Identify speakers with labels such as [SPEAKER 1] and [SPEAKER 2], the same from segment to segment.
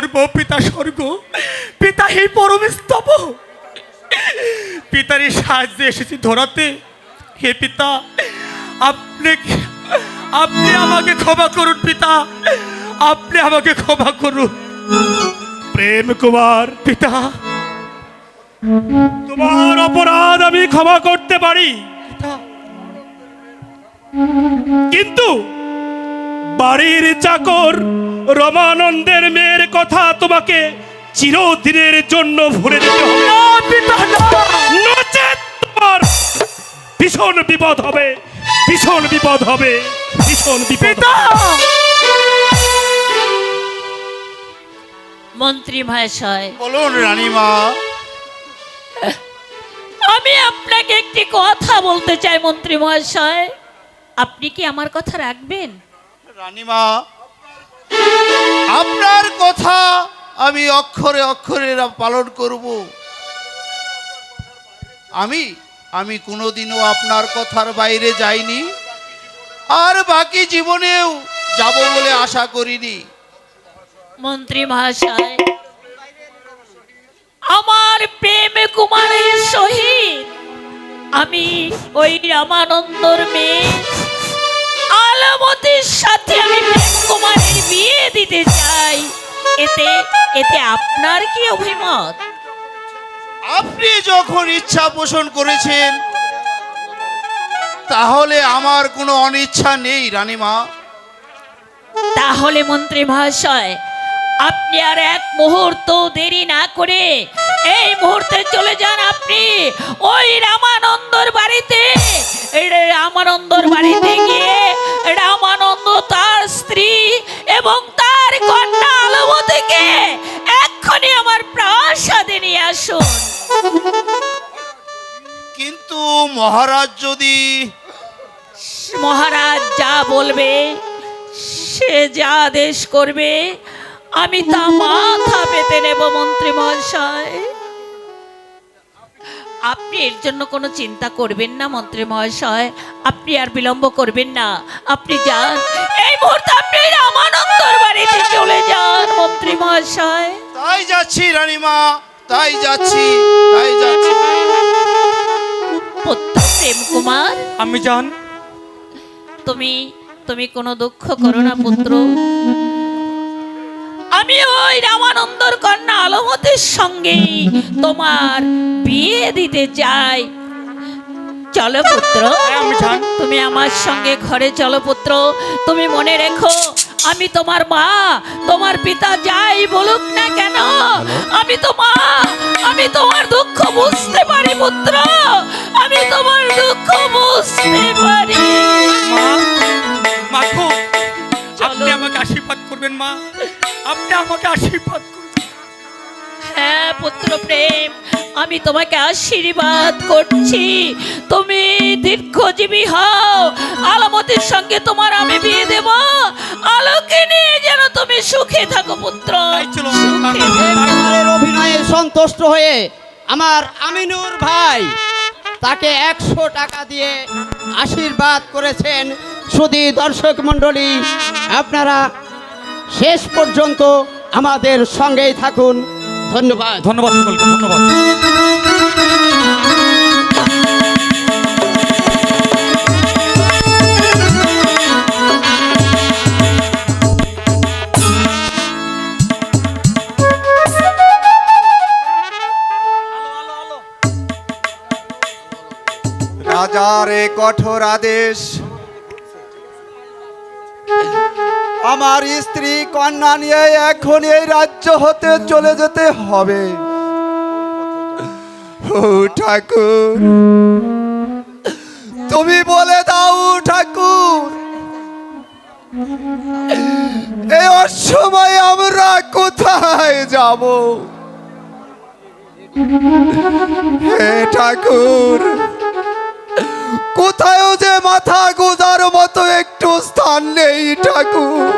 [SPEAKER 1] সর্ব, পিতা স্বর্গ, পিতা হে পরম স্তব। পিতার এই সাহায্যে এসেছি ধরাতে। হে পিতা, আপনি আপনি আমাকে ক্ষমা করুন পিতা, আপনি আমাকে ক্ষমা করুন।
[SPEAKER 2] প্রেম কুমার,
[SPEAKER 1] পিতা,
[SPEAKER 2] তোমার অপরাধ আমি ক্ষমা করতে পারি,
[SPEAKER 1] পিতা,
[SPEAKER 2] কিন্তু বাড়ির চাকর রমানন্দের মেয়ের কথা তোমাকে চিরদিনের জন্য ভুলে যেতে হবে।
[SPEAKER 1] না পিতা, না।
[SPEAKER 2] নচেৎ তোমার ভীষণ বিপদ হবে, ভীষণ বিপদ হবে, ভীষণ বিপদ
[SPEAKER 1] পিতা,
[SPEAKER 2] হবে।
[SPEAKER 3] মন্ত্রী মহাশয়,
[SPEAKER 4] বলুন রানীমা।
[SPEAKER 3] আমি আপনাকে একটি কথা বলতে চাই মন্ত্রী মহাশয়, আপনি কি আমার কথা রাখবেন?
[SPEAKER 4] রানীমা, আপনার কথা আমি অক্ষরে অক্ষরে পালন করব। আমি কোনোদিনও আপনার কথার বাইরে যাইনি, আর বাকি জীবনেও যাব বলে আশা করিনি।
[SPEAKER 3] মন্ত্রী মহাশয়, আমার প্রেম কুমারের সহিত আমি ওই রামানন্দর মেয়ে আলমতির সাথে আমি প্রেম কুমারের বিয়ে দিতে চাই। এতে এতে আপনার কি অভিমত?
[SPEAKER 4] আপনি যখন ইচ্ছা পোষণ করেছেন, তাহলে আমার কোনো অনিচ্ছা নেই রানীমা।
[SPEAKER 3] তাহলে মন্ত্রী মহাশয়, আপনি আর এক মুহূর্ত দেরি না করে এই মুহূর্তে চলে যান আপনি ওই রামানন্দর বাড়িতে। রামানন্দর বাড়িতে গিয়ে রামানন্দ তার স্ত্রী এবং তার কন্যা আলবতীকে এক্ষুনি আমার প্রাসাদে নিয়ে আসুন।
[SPEAKER 4] কিন্তু মহারাজ যদি...
[SPEAKER 3] মহারাজ যা বলবে, সে যা আদেশ করবে, আমি তা মাথা পেতে নেব মন্ত্রী মহাশয়। আপনি এর জন্য কোনো চিন্তা করবেন না মন্ত্রী মহাশয়, আপনি আর বিলম্ব করবেন না, আপনি যান এই মুহূর্তে, আপনি রামানন্দর বাড়িতে চলে যান মন্ত্রী মহাশয়।
[SPEAKER 4] তাই যাচ্ছি রানীমা, তাই যাচ্ছি, তাই যাচ্ছি।
[SPEAKER 3] পুত্র প্রেম কুমার,
[SPEAKER 1] আমি জান।
[SPEAKER 3] তুমি কোনো দুঃখ করো না পুত্র, আমি ওই রামানন্দর কন্যা আলমতির সঙ্গে তোমার বিয়ে দিতে চাই। চলো পুত্র,
[SPEAKER 1] আমি জান।
[SPEAKER 3] তুমি আমার সঙ্গে ঘরে চলো পুত্র। তুমি মনে রেখো, আমি তোমার মা, তোমার পিতা যাই বলুক না কেন, আমি তো মা, আমি তোমার দুঃখ বুঝতে পারি পুত্র, আমি তোমার দুঃখ বুঝতে পারি।
[SPEAKER 1] মা, মা গো,
[SPEAKER 3] চলো।
[SPEAKER 1] আপনি আমাকে আশীর্বাদ করবেন মা, আপনি আমাকে আশীর্বাদ করবেন।
[SPEAKER 3] হ্যাঁ পুত্র প্রেম, আমি তোমাকে আশীর্বাদ করছি, তুমি দীর্ঘজীবী হও, আলমতির সঙ্গে তোমার আমি বিয়ে দেব, আলোকে নিয়ে যেন তুমি সুখে থাকো পুত্র,
[SPEAKER 1] তাই চলো।
[SPEAKER 3] সুখে থেকো।
[SPEAKER 5] কুমারের অভিনয়ে সন্তুষ্ট হয়ে আমার আমিনুর ভাই তাকে 100 টাকা দিয়ে আশীর্বাদ করেছেন। শুধু দর্শক মণ্ডলী, আপনারা শেষ পর্যন্ত আমাদের সঙ্গেই থাকুন। ধন্যবাদ।
[SPEAKER 1] ধন্যবাদ সকলকে, ধন্যবাদ।
[SPEAKER 6] রাজার এ কঠোর আদেশ, আমার স্ত্রী কন্যা নিয়ে এখন এই রাজ্য হতে চলে যেতে হবে। ও ঠাকুর, তুমি বলে দাও ঠাকুর, এই অসময়ে আমরা কোথায় যাব? হে ঠাকুর, কোথায়ও যে মাথা গোজার মতো একটু স্থান নেই ঠাকুর।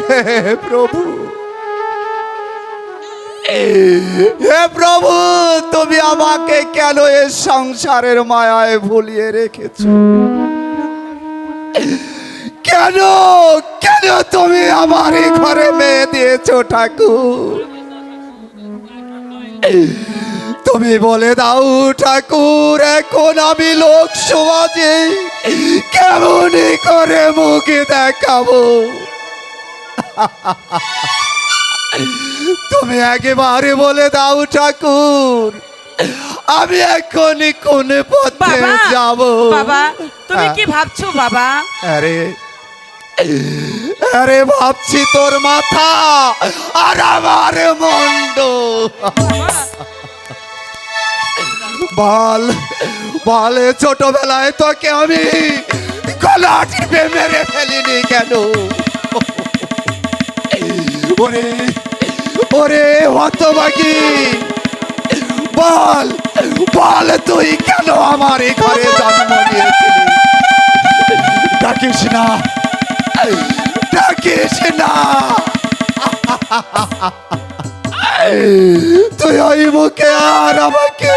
[SPEAKER 6] হে প্রভু, হে প্রভু, তুমি আমাকে কেন এ সংসারের মায়ায় ভুলিয়ে রেখেছ? কেন কেন তুমি আমার এই ঘরে মেয়ে দিয়েছো ঠাকুর? তুমি বলে দাও ঠাকুর, এখন আমি লোক সমাজে কেমন করে মুখে দেখাবো? তুমি একেবারে বলে দাও ঠাকুর, আমি এখনই কোন পথে
[SPEAKER 7] বাবা,
[SPEAKER 6] যাব?
[SPEAKER 7] বাবা তুমি কি ভাবছো বাবা?
[SPEAKER 6] আরে আরে ভাবছি তোর মাথা আর আমার মন্ড। বল বল, ছোটবেলায় তোকে আমি গলা টিপে মেরে ফেলিনি কেন? ওরে ওরে হতভাগী, বল বল তুই কেন আমার এই ঘরে জন্ম নিয়েছিলি? ডাকিস না, ডাকিস না। তুই ওই মুখে আর আমাকে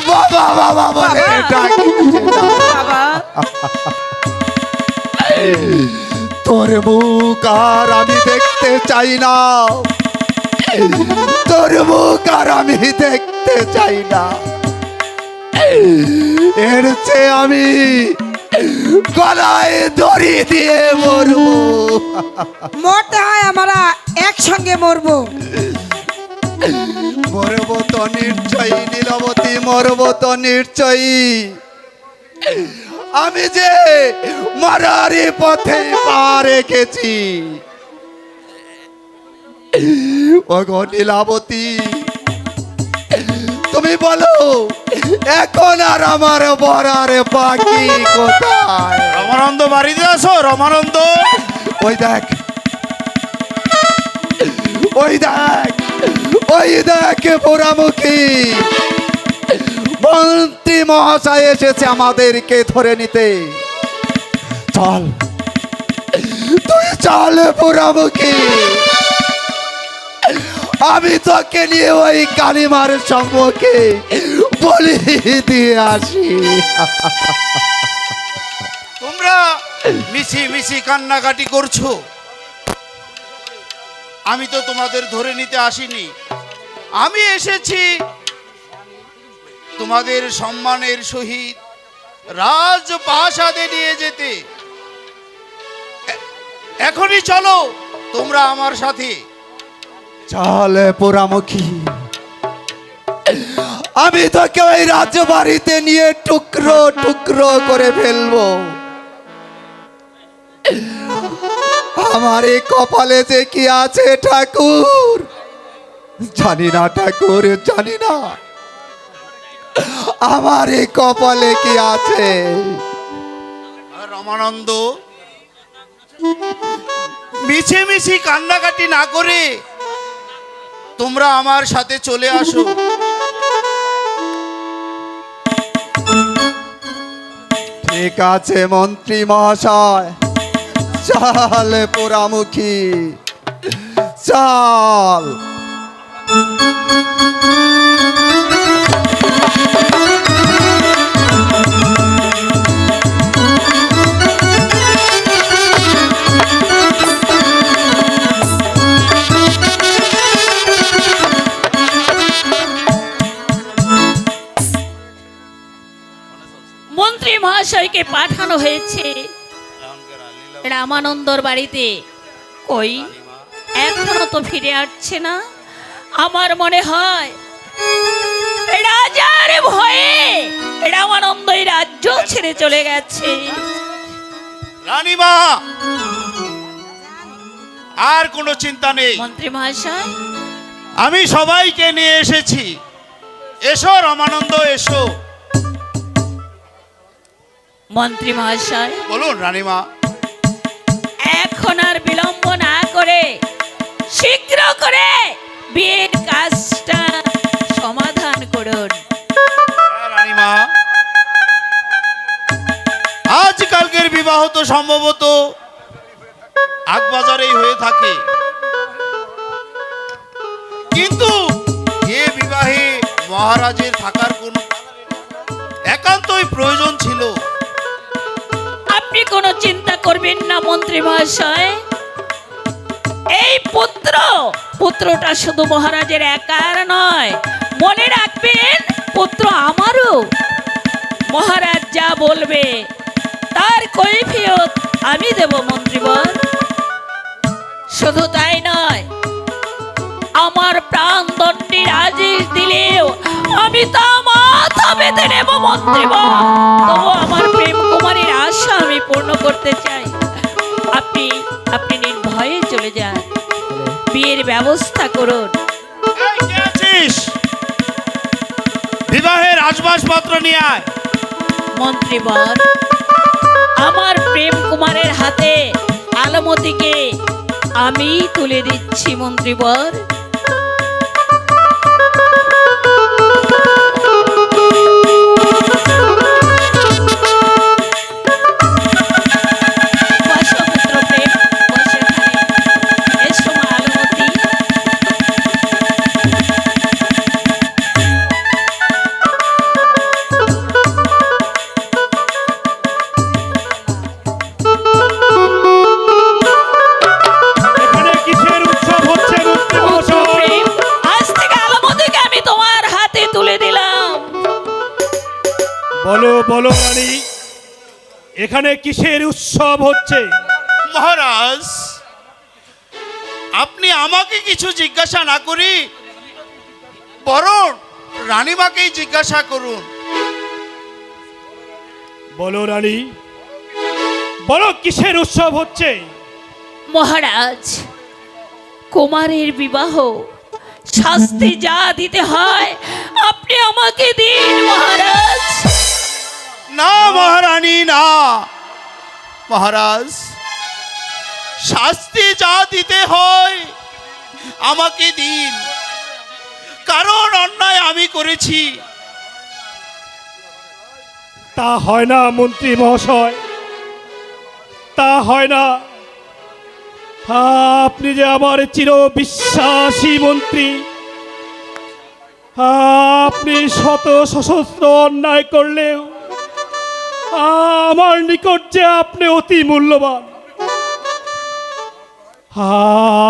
[SPEAKER 6] বাবা বাবা বলে ডাকিস না।
[SPEAKER 7] বাবা
[SPEAKER 6] তোর মুখ আর আমি দেখতে চাই না, তোর মুখ আর আমি দেখতে চাই না। এর চেয়ে আমি গলায় দড়ি দিয়ে মরবো।
[SPEAKER 7] মরতে হয় আমরা একসঙ্গে মরবো।
[SPEAKER 6] মরবো তো নিশ্চয়ই নীলবতী, মরবো তো নিশ্চয়ই। আমি যে মরারি পথে পা রেখেছি। ওগো নীলাবতী, তুমি বলো এখন আর আমার বরার বাকি কোথায়?
[SPEAKER 4] রমানন্দ বাড়িতে আসো, রমানন্দ।
[SPEAKER 6] ওই দেখ, ওই দেখ, ওই দেখ পোড়ামুখী মন্ত্রী মহাশয় এসেছে আমাদেরকে ধরে নিতে। চল তুই চল পোড়ামুখী, আমি তোকে নিয়ে ওই কালিমার সম্মুখে বলি দিয়ে আসি।
[SPEAKER 4] তোমরা মিছি মিছি কান্নাকাটি করছো, আমি তো তোমাদের ধরে নিতে আসিনি। আমি এসেছি তোমাদের সম্মানের সহিত রাজপ্রাসাদে নিয়ে যেতে। এখনই চলো তোমরা আমার সাথে।
[SPEAKER 6] চল পোড়ামুখী, আমি তোকে ওই রাজবাড়িতে নিয়ে টুকরো টুকরো করে ফেলবো। আমার এই কপালে যে কি আছে ঠাকুর জানি না, ঠাকুর জানি না আমার এই কপালে কি আছে।
[SPEAKER 4] রমানন্দ, মিছে মিছি কান্নাকাটি না করে তোমরা আমার সাথে চলে আসো।
[SPEAKER 6] ঠিক আছে মন্ত্রী মহাশয়, চল পোড়ামুখী চল।
[SPEAKER 3] মন্ত্রী মহাশয়কে পাঠানো হয়েছে রামানন্দর বাড়িতে। কই এখনো তো ফিরে আসছে না। আমার মনে হয় রাজার ভয়ে রামানন্দ এই রাজ্য ছেড়ে চলে গেছে।
[SPEAKER 4] রানীমা, আর কোনো চিন্তা নেই,
[SPEAKER 3] মন্ত্রী মহাশয়
[SPEAKER 4] আমি সবাইকে নিয়ে এসেছি। এসো রমানন্দ, এসো।
[SPEAKER 3] মন্ত্রী মহাশয়
[SPEAKER 4] বলুন রানীমা।
[SPEAKER 3] এখন আর বিলম্ব না করে শীঘ্র করে বিয়ের কাজটা সমাধান করুন।
[SPEAKER 4] রানীমা, আজকালকের বিবাহ তো সম্ভবত আগবাজারেই হয়ে থাকে, কিন্তু এ বিবাহে মহারাজের থাকার কোন একান্তই প্রয়োজন ছিল।
[SPEAKER 3] আপনি কোনো চিন্তা করবেন না মন্ত্রী মহাশয়। এই পুত্রটা শুধু মহারাজের একার নয়, মনে রাখবেন পুত্র আমারও। মহারাজ যা বলবে তার কৈফিয়ত আমি দেব মন্ত্রীবর। শুধু তাই নয়, আমার প্রাণ দণ্ডের আদেশ দিলেও আমি তা মাথা পেতে নেব মন্ত্রীবর। তবু আমার প্রেম কুমারীর আশা আমি পূর্ণ করতে চাই। আপনি নির্ভয়ে চলে যান, বিয়ের ব্যবস্থা করুন।
[SPEAKER 4] এই, কে আছিস? বিবাহের আসবাবপত্র নিয়ে আয়।
[SPEAKER 3] মন্ত্রীবর, আমার প্রেম কুমারের হাতে আলমতিকে আমি তুলে দিচ্ছি মন্ত্রীবর। বসো পুত্র প্রেম, বসো এখানে। এসো মা আলমতি।
[SPEAKER 2] এখানে কিসের উৎসব হচ্ছে মন্ত্রী
[SPEAKER 3] পুত্র
[SPEAKER 2] মহাশয়?
[SPEAKER 3] প্রেম, আজ থেকে আলমতিকে আমি তোমার হাতে তুলে দিলাম।
[SPEAKER 2] বলো বলো রানী, এখানে কিসের উৎসব হচ্ছে?
[SPEAKER 4] মহারাজ, আপনি আমাকে কিছু জিজ্ঞাসা না করি বরং রানীমাকেই জিজ্ঞাসা করুন।
[SPEAKER 2] বলো রানী, বলো কিসের উৎসব হচ্ছে?
[SPEAKER 3] মহারাজ, কুমারের বিবাহ শাস্তি যা দিতে হয় আপনি আমাকে দিন মহারাজ।
[SPEAKER 4] না মহারানী, না মহারাজ, শাস্তি যা দিতে হয় আমাকে দিন, কারণ অন্যায় আমি করেছি।
[SPEAKER 2] তা হয় না মন্ত্রী মহাশয়, তা হয় না। আপনি যে আমার চির বিশ্বাসী মন্ত্রী, আপনি শত সশস্ত্র অন্যায় করলেও আমার নিকট যে আপনি অতি মূল্যবান।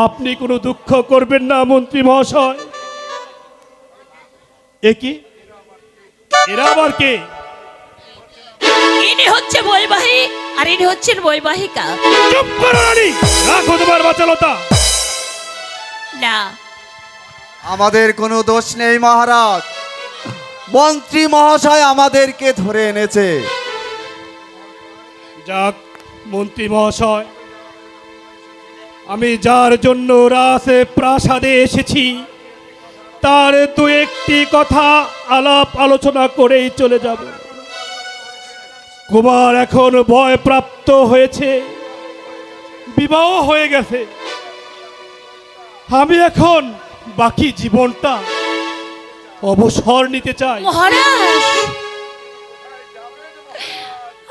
[SPEAKER 2] আপনি কোনো দুঃখ করবেন না মন্ত্রী মহাশয়। কি এরা আবার কে?
[SPEAKER 3] ইনি হচ্ছে বৈবাহিক আর ইনি হচ্ছেন বৈবাহিকা।
[SPEAKER 2] চুপ করো রানী, রাখো তোমার বাচালতা।
[SPEAKER 3] না,
[SPEAKER 6] আমাদের কোনো দোষ নেই মহারাজ, মন্ত্রী মহাশয় আমাদেরকে ধরে এনেছে।
[SPEAKER 2] যাক মন্ত্রী মহাশয়, আমি যার জন্য রাসে প্রাসাদে এসেছি তার দু একটি কথা আলাপ আলোচনা করেই চলে যাব। কুমার এখন ভয় প্রাপ্ত হয়েছে, বিবাহ হয়ে গেছে। আমি এখন বাকি জীবনটা অবসর নিতে চাই।
[SPEAKER 3] মহারাজ,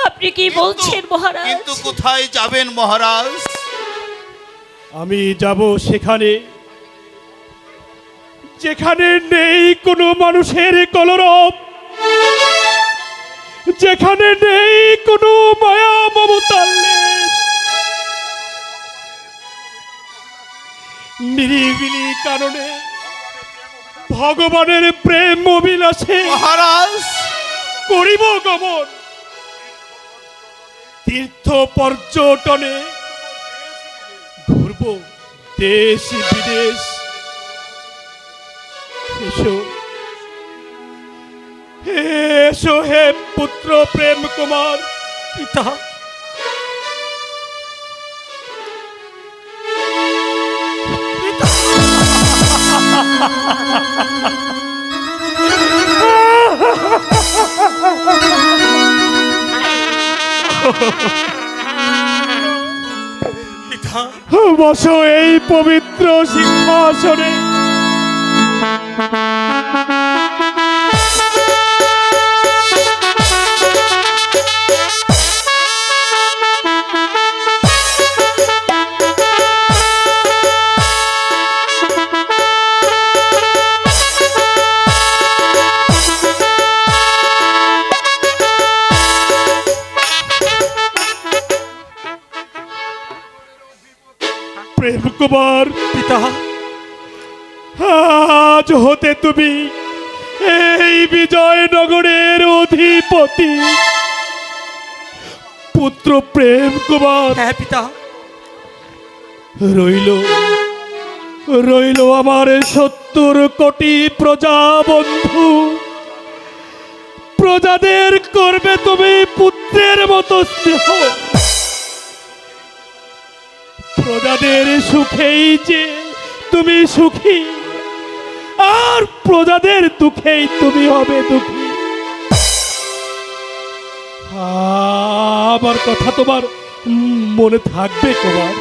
[SPEAKER 3] আপনি কি বলছেন মহারাজ?
[SPEAKER 4] কিন্তু কোথায় যাবেন মহারাজ?
[SPEAKER 2] আমি যাব সেখানে যেখানে নেই কোনো মানুষের কলরব, যেখানে নেই কোনো মায়া মমতার লেশ। নিরিবিলি কারণে ভগবানের প্রেম অভিলাষে
[SPEAKER 4] মহারাজ,
[SPEAKER 2] করিব গমন। তীর্থ পর্যটনে ঘুরব দেশ বিদেশ। এসো এসো হে পুত্র প্রেম কুমার।
[SPEAKER 1] পিতা, পিতা,
[SPEAKER 2] বসো এই পবিত্র সিংহাসনে। কুমার,
[SPEAKER 1] পিতা
[SPEAKER 2] আজ হতে তুমি এই বিজয়নগরের অধিপতি। পুত্র প্রেম কুমার,
[SPEAKER 1] হ্যাঁ পিতা,
[SPEAKER 2] রইল রইল আমার 70 কোটি প্রজা বন্ধু। প্রজাদের করবে তুমি পুত্রের মতো স্নেহ। প্রজাদের সুখেই যে তুমি সুখী, আর প্রজাদের দুঃখেই তুমি হবে দুঃখী। আমার কথা তোমার মনে থাকবে কুমার?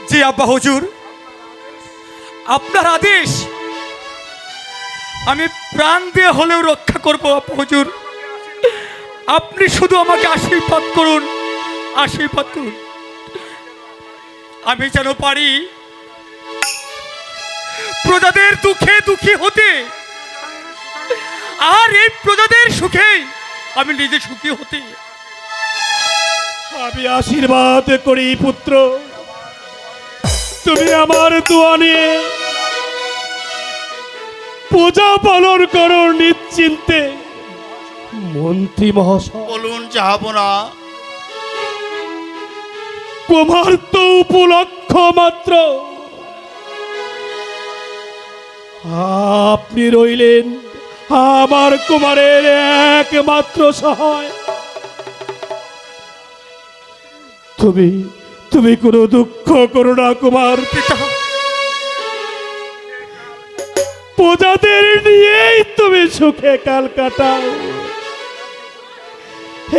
[SPEAKER 1] জি আব্বা হুজুর, আপনার আদেশ আমি প্রাণ দিয়ে হলেও রক্ষা করব আব্বা হুজুর। আপনি শুধু আমাকে আশীর্বাদ করুন, আশীর্বাদ করুন। আমি যেন পারি প্রজাদের দুঃখে দুঃখী হতে, আর এই প্রজাদের সুখে আমি নিজে সুখী হতে।
[SPEAKER 2] আমি আশীর্বাদ করি পুত্র, তুমি আমার দোয়া নিয়ে পূজা পালন করো নিশ্চিন্তে। মন্ত্রী মহাশয়,
[SPEAKER 4] বলুন যাহাবনা।
[SPEAKER 2] কুমার তো উপলক্ষ মাত্র, আপনি রইলেন আমার কুমারের একমাত্র সহায়। তুমি কোনো দুঃখ করো না কুমার।
[SPEAKER 1] পিতা
[SPEAKER 2] প্রজাদের নিয়েই তুমি সুখে কাল কাটাও।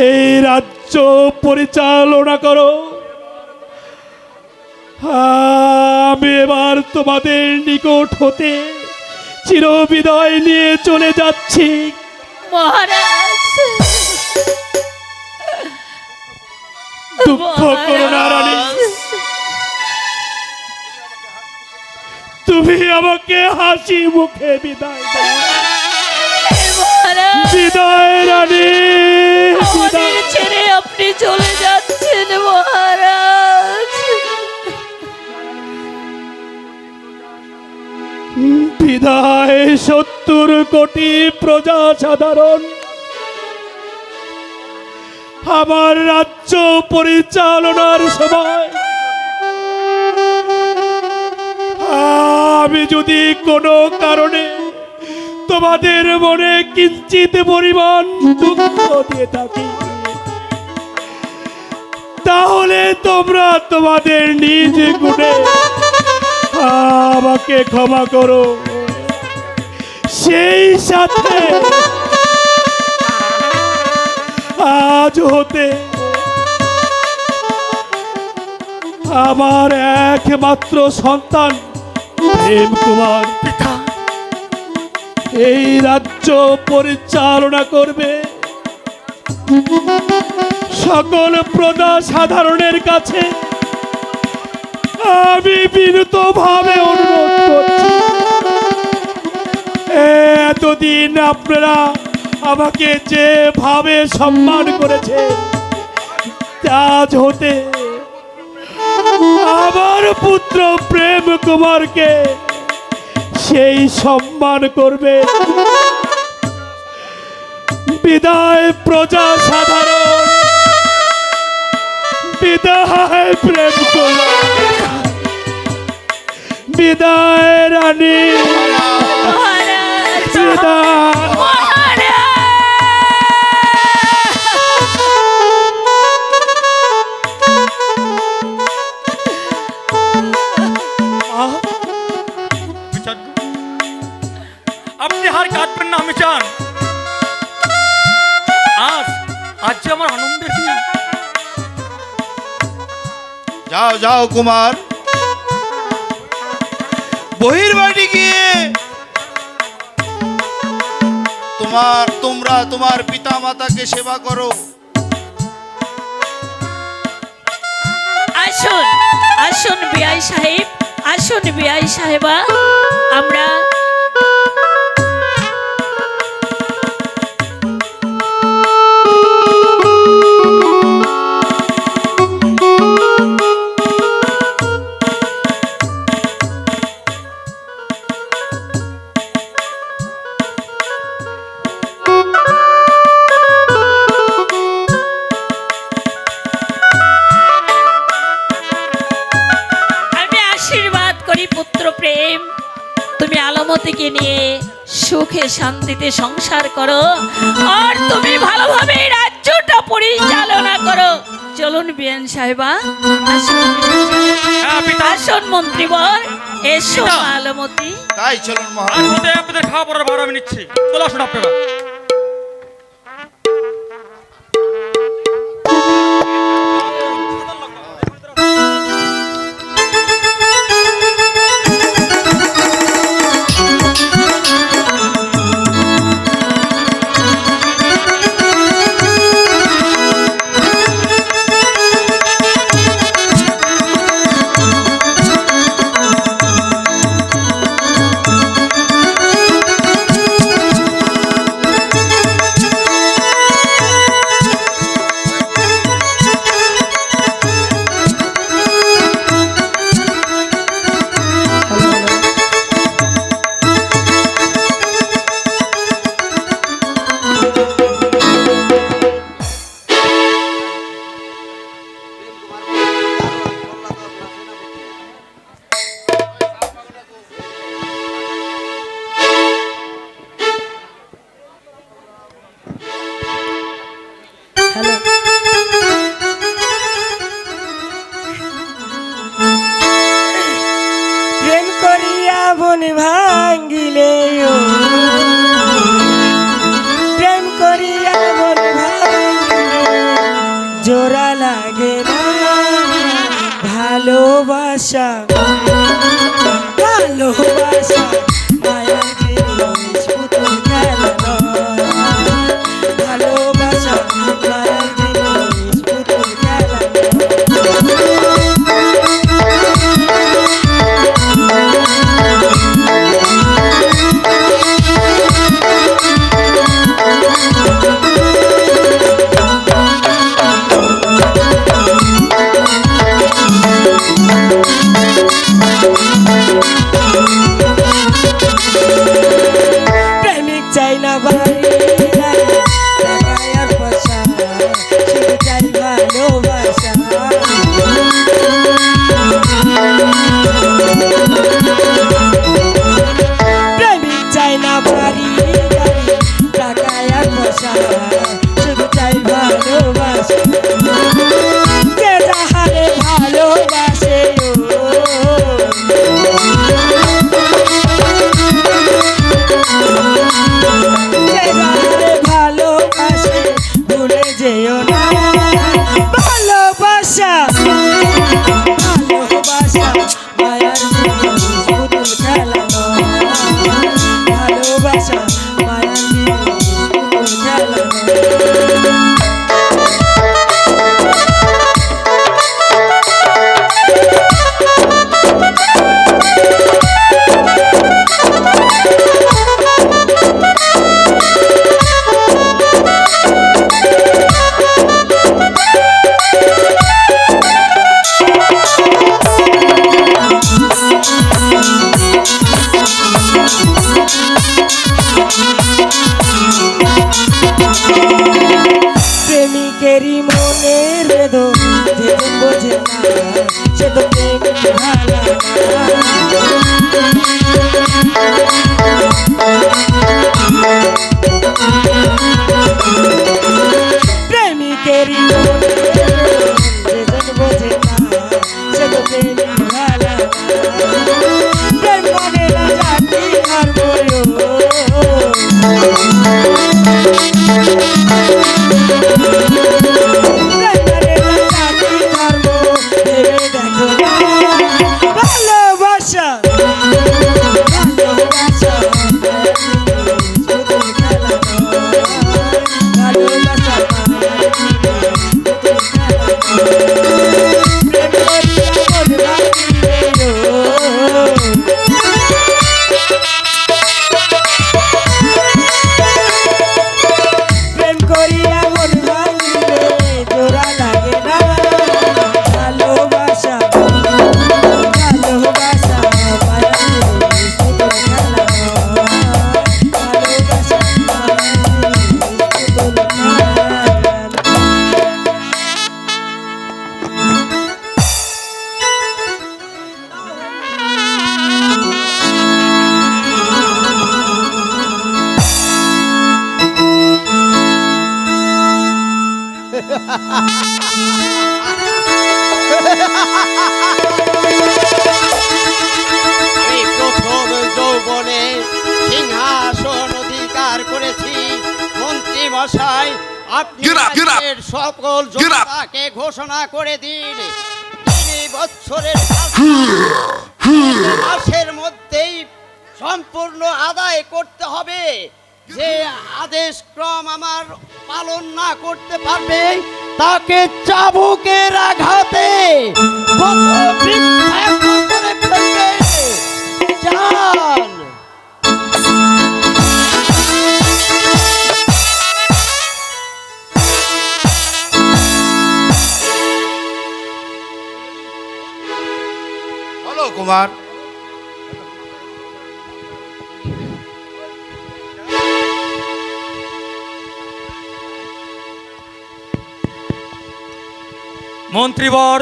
[SPEAKER 2] এই রাজ্য পরিচালনা করো। আমি এবার তোমাদের নিকট হতে চিরবিদায় নিয়ে চলে যাচ্ছি।
[SPEAKER 3] মহারাজ,
[SPEAKER 2] দুঃখ করো না রানী, তুমি আমাকে হাসি মুখে বিদায় দাও।
[SPEAKER 3] মহারাজ,
[SPEAKER 2] বিদায় রানী,
[SPEAKER 3] আমাদের
[SPEAKER 2] বিদায়।
[SPEAKER 3] ছেড়ে আপনি চলে যাচ্ছেন মহারাজ।
[SPEAKER 2] বিদায় 70 কোটি প্রজা সাধারণ। আমার রাজ্য পরিচালনার সময় আমি যদি কোনো কারণে তোমাদের মনে কিঞ্চিত পরিমাণ দুঃখ দিয়ে থাকি, তাহলে তোমরা তোমাদের নিজ গুণে আমাকে ক্ষমা করো। সেই সাথে আজ হতে আমার একমাত্র সন্তান প্রেম কুমার
[SPEAKER 1] পিতা
[SPEAKER 2] এই রাজ্য পরিচালনা করবে। সকল প্রজা সাধারণের কাছে আমি বিনীত ভাবে অনুরোধ করছি, এতদিন আপনারা আমাকে যেভাবে সম্মান করেছেন, আজ হতে আমার পুত্র প্রেম কুমারকে সেই সম্মান করবে। বিদায় প্রজা সাধারণ, বিদায় প্রেম কুমার, বিদায় রানী,
[SPEAKER 3] মহারাজ,
[SPEAKER 2] বিদায়।
[SPEAKER 1] আপনি হার কাটবেন না, আমি চান আজ আজ যে আমার আনন্দের দিন।
[SPEAKER 4] যাও যাও কুমার, বহির্বাড়ি গিয়ে তোমরা তোমার পিতা মাতাকে সেবা করো।
[SPEAKER 3] আসুন আসুন বিআই সাহেব, আসুন বিআই সাহেবা, আমরা সুখে শান্তিতে সংসার করো আর তুমি ভালোভাবে এই রাজ্যটা পরিচালনা করো। চলুন বিয়ান সাহেবা, আসুন।
[SPEAKER 1] হ্যাঁ পিতা,
[SPEAKER 3] আসুন মন্ত্রীবর, এসো
[SPEAKER 1] পিতা।
[SPEAKER 3] আলমতি।
[SPEAKER 4] তাই চলুন
[SPEAKER 1] আজ
[SPEAKER 4] মহারাজ।
[SPEAKER 1] হতে আপনাদের খাওয়া পড়ার ভাড়া আমি নিচ্ছি। চলে আসুন আপনারা।
[SPEAKER 8] প্রেম করিয়া বন ভাঙ্গিলে ও, প্রেম করিয়া বন ভাঙ্গিলে জোড়া লাগে না, ভালোবাসা ভালোবাসা মায়ার জিনিস পুতুল খেলা নয়। ভালোবাসা মায়ার জিনিস পুতুল খেলা নয়। প্রেমিক চাই না বাড়ি গাড়ি, টাকা আর পয়সা, শুধু চাই ভালোবাসা। প্রেমিক চাই না বাড়ি গাড়ি, টাকা আর পয়সা, শুধু চাই ভালোবাসা। যে যাহারে ভালোবাসে ও, যে যাহারে ভালোবাসে ভুলে যেও না। ভালোবাসা ভালোবাসা মায়ার জিনিস পুতুল খেলা নয়। ভালোবাসা মায়ার জিনিস পুতুল খেলা নয়। প্রেমিকেরই মনের বেদন যেদিন বোঝে না, সে তো প্রেমিক ভালা প্রেমিকেরই মনের বেদন যেদিন বোঝে না, সে তো প্রেমিক ভালা প্রেম মানে না জাতি ধর্ম ও। ভালোবাসা
[SPEAKER 5] আমি প্রথম যৌবনে সিংহাসন অধিকার করেছি মন্ত্রী মশাই, আপনি
[SPEAKER 6] Get up, get up.
[SPEAKER 5] রাজ্যের সকল
[SPEAKER 6] Get up.
[SPEAKER 5] জনতাকে ঘোষণা করে দিন 3 বছরের মাসের মধ্যেই সম্পূর্ণ আদায় করতে হবে। যে আদেশ ক্রম আমার পালন না করতে পারবে তাকে চাবুকের আঘাতে বিক্ষিপ্ত করে ফেলবে। যান।
[SPEAKER 4] বলো কুমার।
[SPEAKER 1] মন্ত্রীবর,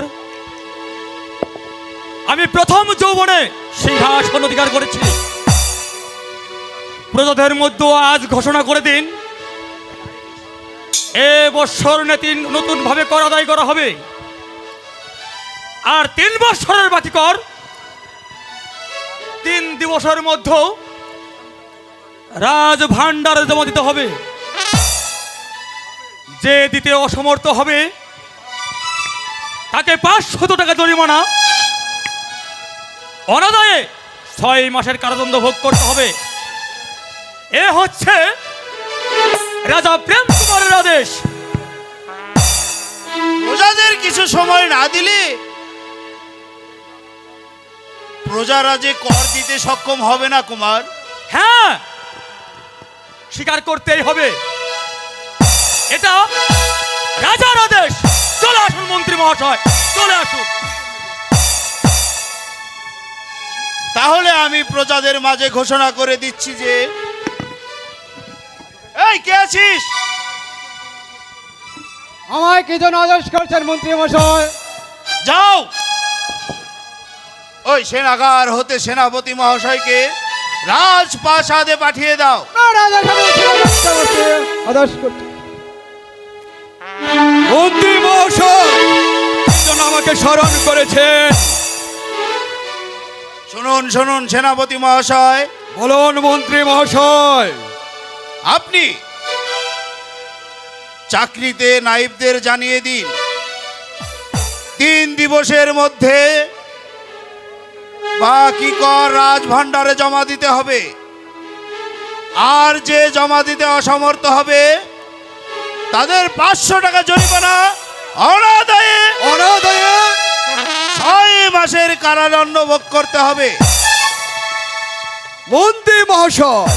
[SPEAKER 1] আমি প্রথম যৌবনে সিংহাসন অধিকার করেছি। প্রজাদের মধ্যে আজ ঘোষণা করে দিন এ বৎসর নতুন ভাবে কর আদায় করা হবে, আর 3 বৎসরের বাকি কর 3 দিবসের মধ্যে রাজ ভাণ্ডারে জমা দিতে হবে। যে দিতে অসমর্থ হবে তাকে 500 টাকা জরিমানা, অনাদায়ে 6 মাসের কারাদণ্ড ভোগ করতে হবে। এ হচ্ছে রাজা প্রেম কুমারের আদেশ।
[SPEAKER 4] প্রজাদের কিছু সময় না দিলে প্রজারা যে কর দিতে সক্ষম হবে না কুমার।
[SPEAKER 1] হ্যাঁ, স্বীকার করতেই হবে, এটা রাজার আদেশ। চলে আসুন মন্ত্রী মহাশয়, চলে আসুন।
[SPEAKER 4] তাহলে আমি প্রজাদের মাঝে ঘোষণা করে দিচ্ছি যে, এই কে আছিস?
[SPEAKER 2] আমায় কি জন্য আদেশ করছেন মন্ত্রী মশাই?
[SPEAKER 4] যাও ওই সেনাগার হতে সেনাপতি মহাশয়কে রাজপ্রাসাদে পাঠিয়ে দাও।
[SPEAKER 2] আদেশ করছি। মন্ত্রী মশাই আমাকে স্মরণ করেছেন।
[SPEAKER 4] শুনুন শুনুন সেনাপতি মহাশয়,
[SPEAKER 2] বলুন মন্ত্রী মহাশয়।
[SPEAKER 4] আপনি চাকরিতে নাইবদের জানিয়ে দিন 3 দিবসের মধ্যে বাকি কর রাজভাণ্ডারে জমা দিতে হবে, আর যে জমা দিতে অসমর্থ হবে তাদের 500 টাকা জরিমানা, অনাদায়ে 6 মাসের কারাদণ্ড ভোগ করতে হবে।
[SPEAKER 2] মন্ত্রী মহাশয়,